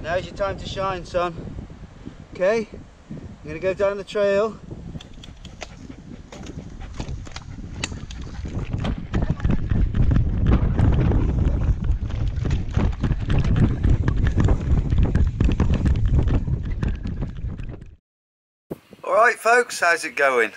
Now's your time to shine, son. Okay, I'm gonna go down the trail. Alright folks, how's it going?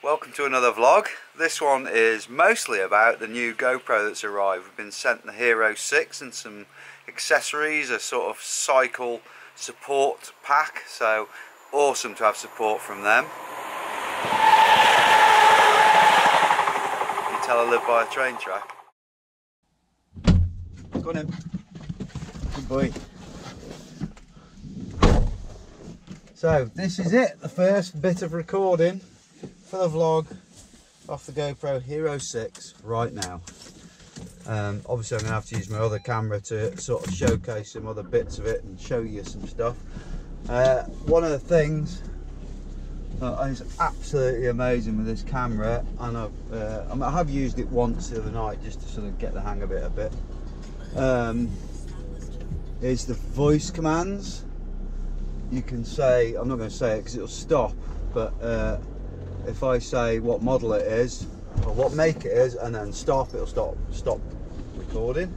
Welcome to another vlog. This one is mostly about the new GoPro that's arrived. We've been sent the Hero 6 and some accessories, a sort of cycle support pack, so awesome to have support from them. You tell I live by a train track. Go on in. Good boy. So this is it, the first bit of recording for the vlog off the GoPro Hero 6 right now. Obviously I'm going to have to use my other camera to sort of showcase some other bits of it and show you some stuff. One of the things that is absolutely amazing with this camera, and I have used it once the other night just to sort of get the hang of it a bit, is the voice commands. You can say, I'm not going to say it because it'll stop, but if I say what model it is or what make it is and then stop, it'll stop recording.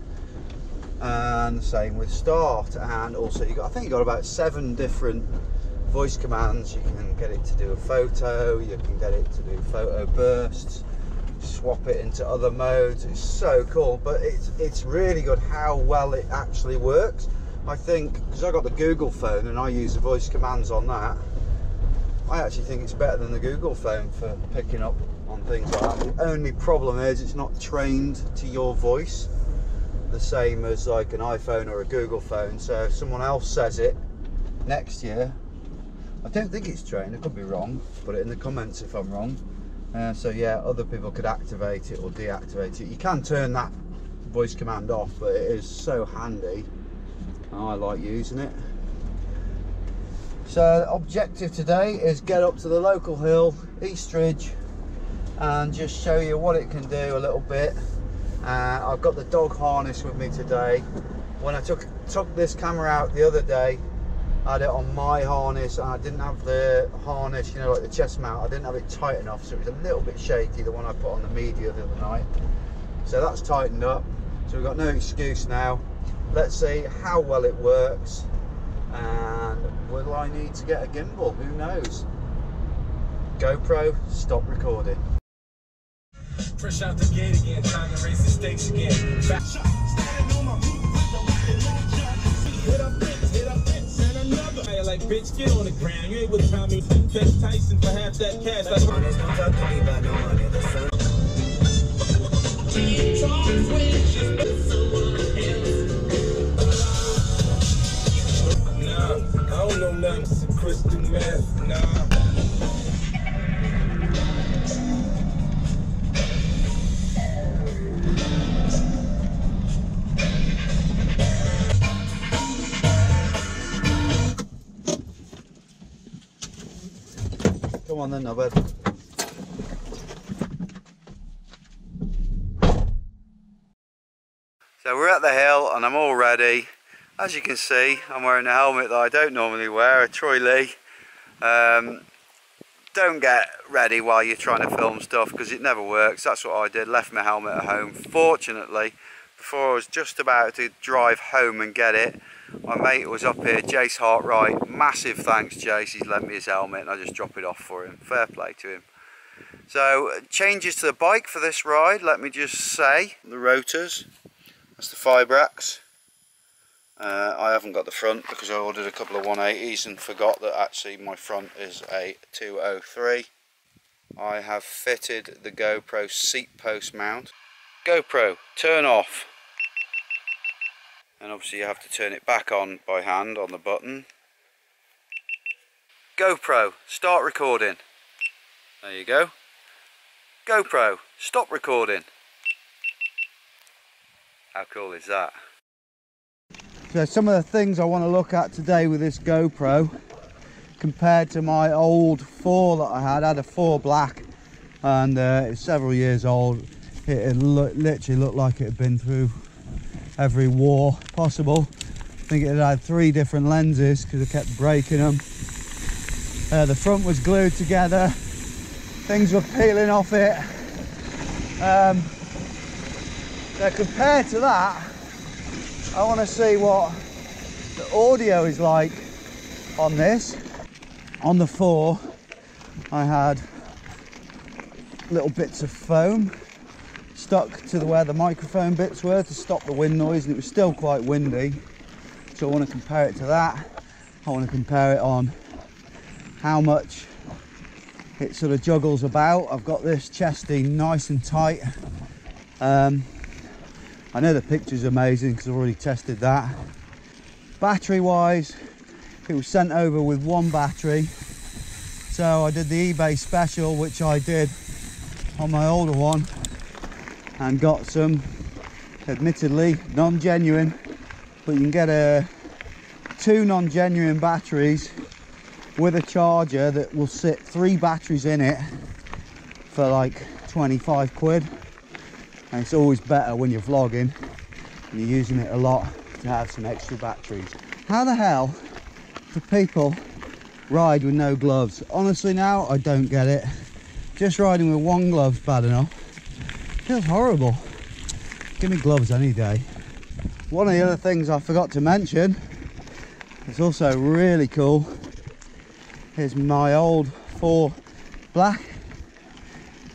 And the same with start. And also I think you got about 7 different voice commands. You can get it to do a photo, you can get it to do photo bursts, swap it into other modes. It's so cool, but it's really good how well it actually works. I think, because I got the Google phone and I use the voice commands on that, I actually think it's better than the Google phone for picking up on things like that. The only problem is it's not trained to your voice, the same as like an iPhone or a Google phone. So if someone else says it next year, I don't think it's trained, I could be wrong, put it in the comments if I'm wrong. So yeah, other people could activate it or deactivate it. You can turn that voice command off, but it is so handy. I like using it. So the objective today is get up to the local hill, Eastridge, and just show you what it can do a little bit. I've got the dog harness with me today. When I took this camera out the other day, I had it on my harness and I didn't have the harness, you know, like the chest mount, I didn't have it tight enough, so it was a little bit shaky, the one I put on the media the other night. So that's tightened up, so we've got no excuse now. Let's see how well it works, and will I need to get a gimbal? Who knows? GoPro, stop recording. Fresh out the gate again, time to raise the stakes again. Back shot, standing on my feet with the rocket launcher. Hit up bits, and another. Hey, like bitch, get on the ground. You ain't with Tommy. Fetch Tyson for half that cash. Like honest, don't talk to me about no money. The sun. I don't know nothing, some crystal meth, nah. Come on then, Norbert. So we're at the hill and I'm all ready. As you can see, I'm wearing a helmet that I don't normally wear, a Troy Lee. Don't get ready while you're trying to film stuff because it never works. That's what I did, left my helmet at home. Fortunately, before I was just about to drive home and get it, my mate was up here, Jace Hartwright. Massive thanks, Jace, he's lent me his helmet and I just drop it off for him. Fair play to him. So, changes to the bike for this ride, let me just say. The rotors, that's the Fibrax. I haven't got the front because I ordered a couple of 180s and forgot that actually my front is a 203. I have fitted the GoPro seat post mount. GoPro, turn off. And obviously you have to turn it back on by hand on the button. GoPro, start recording. There you go. GoPro, stop recording. How cool is that? So some of the things I want to look at today with this GoPro compared to my old 4 that I had a 4 black, and it's several years old. It literally looked like it had been through every war possible. think it had 3 different lenses because I kept breaking them. The front was glued together, things were peeling off it. Now compared to that, I want to see what the audio is like on this. On the 4, I had little bits of foam stuck to where the microphone bits were to stop the wind noise, and it was still quite windy. So I want to compare it to that. I want to compare it on how much it sort of juggles about. I've got this chesty nice and tight. I know the picture's amazing because I've already tested that. Battery wise, it was sent over with 1 battery. So I did the eBay special, which I did on my older one, and got some, admittedly non-genuine, but you can get 2 non-genuine batteries with a charger that will sit 3 batteries in it for like 25 quid. And it's always better when you're vlogging and you're using it a lot to have some extra batteries. How the hell do people ride with no gloves? Honestly now, I don't get it. Just riding with 1 glove's bad enough. Feels horrible. Give me gloves any day. One of the other things I forgot to mention, it's also really cool, is my old 4 Black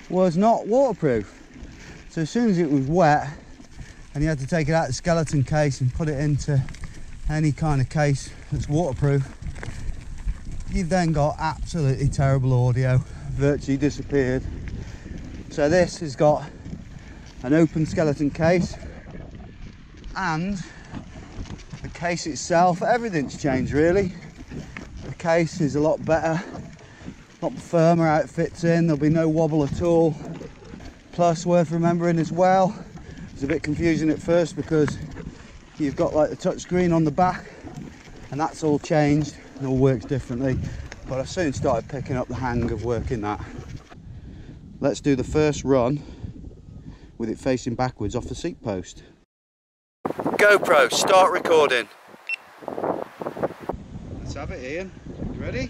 was not waterproof. So as soon as it was wet and you had to take it out of the skeleton case and put it into any kind of case that's waterproof, you've then got absolutely terrible audio, virtually disappeared. So this has got an open skeleton case, and the case itself, everything's changed really. The case is a lot better, a lot firmer how it fits in, there'll be no wobble at all. Plus, worth remembering as well, it's a bit confusing at first because you've got like the touchscreen on the back, and that's all changed and all works differently, but I soon started picking up the hang of working that. Let's do the first run with it facing backwards off the seat post. GoPro, start recording. Let's have it, Ian. You ready?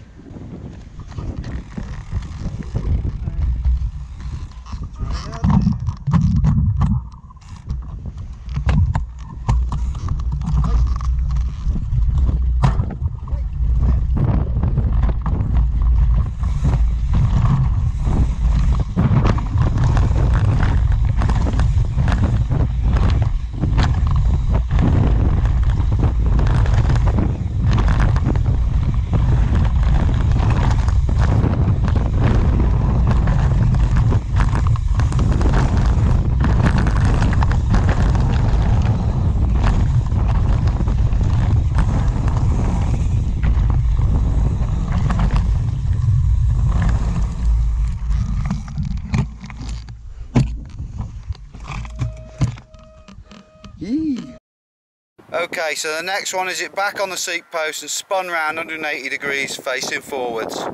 Okay, so the next one is it back on the seat post and spun round 180 degrees facing forwards. You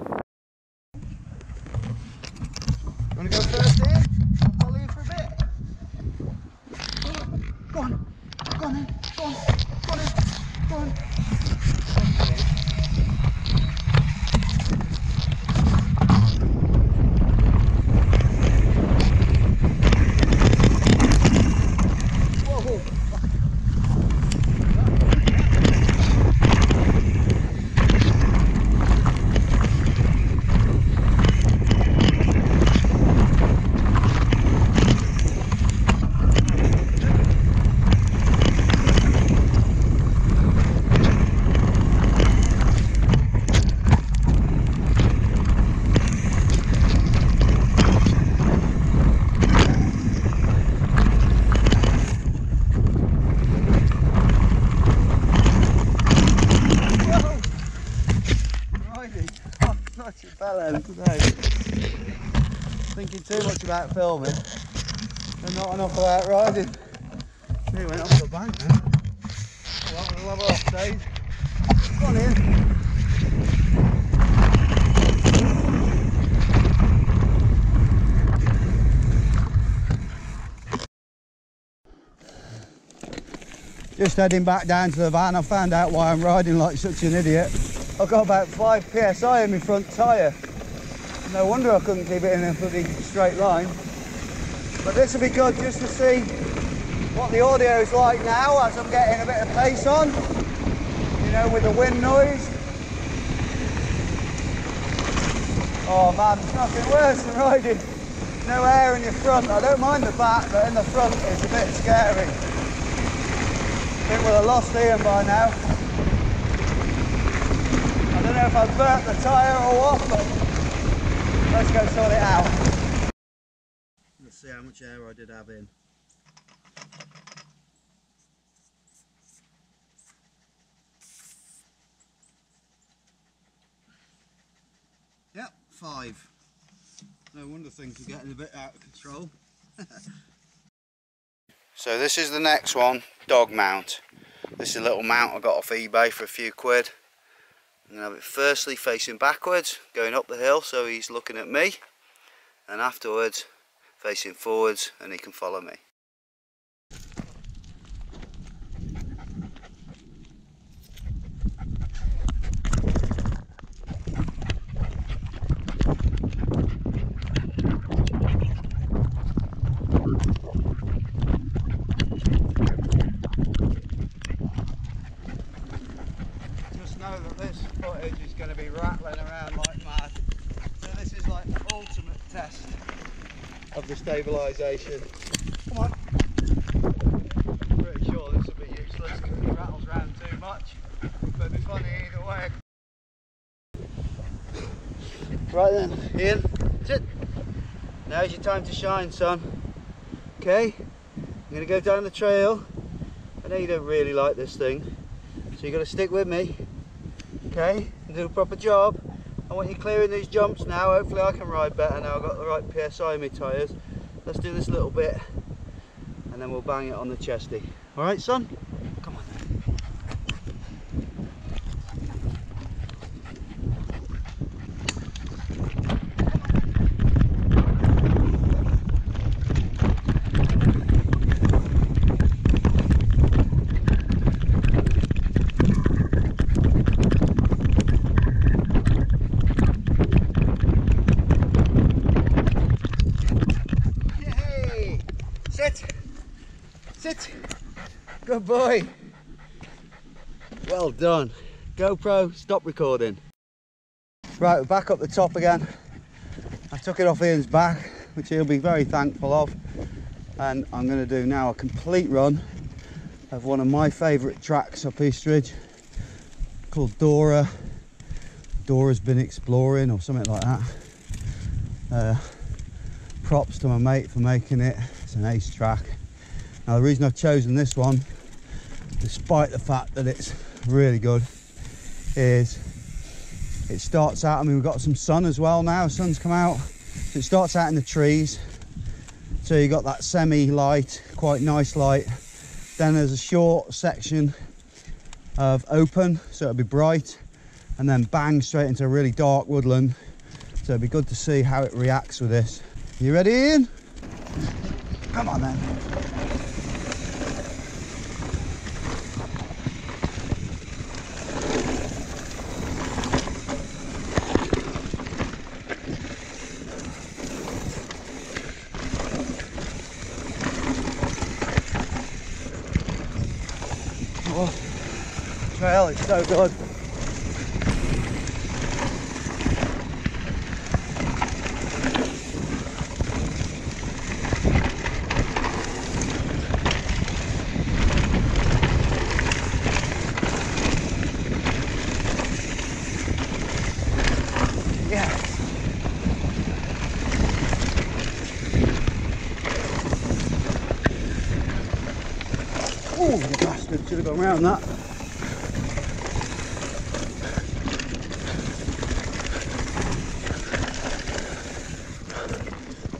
want to go first, Ian? I'll follow you for a bit. Go on, go on, then. Go on, go on, then. Go on. Today. Thinking too much about filming and not enough about riding. He went off the bank now. Well, we'll level off stage. Go on in. Just heading back down to the van. I found out why I'm riding like such an idiot. I've got about 5 psi in my front tyre. No wonder I couldn't keep it in a bloody straight line. But this will be good just to see what the audio is like now as I'm getting a bit of pace on. You know, with the wind noise. Oh man, there's nothing worse than riding no air in your front. I don't mind the back, but in the front it's a bit scary. I think we'll have lost Ian by now. I don't know if I've burnt the tyre or what, but let's go sort it out. Let's see how much air I did have in. Yep, 5. No wonder things are getting a bit out of control. So this is the next one, dog mount. This is a little mount I got off eBay for a few quid. I'm going to have it firstly facing backwards, going up the hill so he's looking at me. And afterwards facing forwards and he can follow me. Know that this footage is going to be rattling around like mad. So this is like the ultimate test of the stabilisation. Come on. Pretty sure this will be useless because it rattles around too much. But it'll be funny either way. Right then, Ian, sit. Now's your time to shine, son. Okay, I'm going to go down the trail. I know you don't really like this thing, so you've got to stick with me. Okay, and do a proper job. I want you clearing these jumps now. Hopefully I can ride better now I've got the right PSI in my tyres. Let's do this little bit and then we'll bang it on the chesty. Alright son? Come on then. Sit. Good boy. Well done. GoPro, stop recording. Right, we're back up the top again. I took it off Ian's back, which he'll be very thankful of. And I'm going to do now a complete run of one of my favourite tracks up East Ridge called Dora's Been Exploring or something like that. Props to my mate for making it. It's an ace track. Now the reason I've chosen this one, despite the fact that it's really good, is it starts out, I mean we've got some sun as well now, sun's come out, so it starts out in the trees, so you got that semi-light, quite nice light, then there's a short section of open, so it'll be bright, and then bang straight into a really dark woodland, so it'll be good to see how it reacts with this. You ready, Ian? Come on then. Oh, trail is so good. Oh, you bastard, should have gone round that.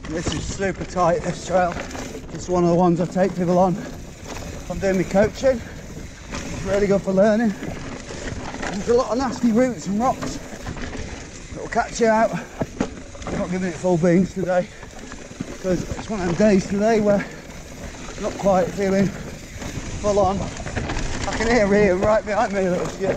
This is super tight, this trail. It's one of the ones I take people on if I'm doing my coaching. It's really good for learning. There's a lot of nasty roots and rocks that will catch you out. I'm not giving it full beans today because it's one of them days today where I'm not quite feeling full on. I can hear Ian right behind me, little shit.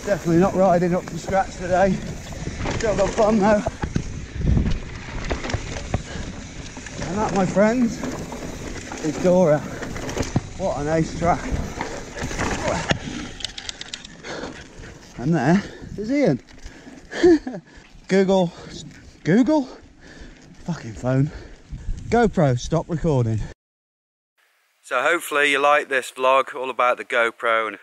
Definitely not riding up from scratch today. Still got fun though. And that, my friends, is Dora. What an ace track. And there is Ian. Google, fucking phone. GoPro, stop recording. So hopefully you like this vlog all about the GoPro, and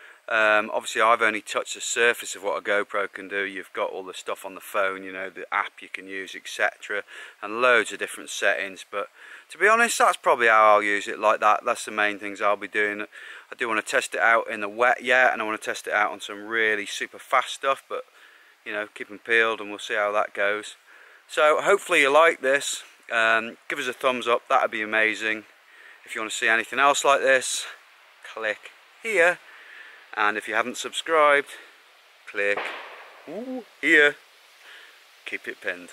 obviously I've only touched the surface of what a GoPro can do. You've got all the stuff on the phone, you know, the app you can use, etc., and loads of different settings. But to be honest, that's probably how I'll use it, like that. That's the main things I'll be doing. I do want to test it out in the wet yet, and I want to test it out on some really super fast stuff, but you know, keep them peeled and we'll see how that goes. So hopefully you like this. Give us a thumbs up, that'd be amazing. If you want to see anything else like this, click here. And if you haven't subscribed, click here. Keep it pinned.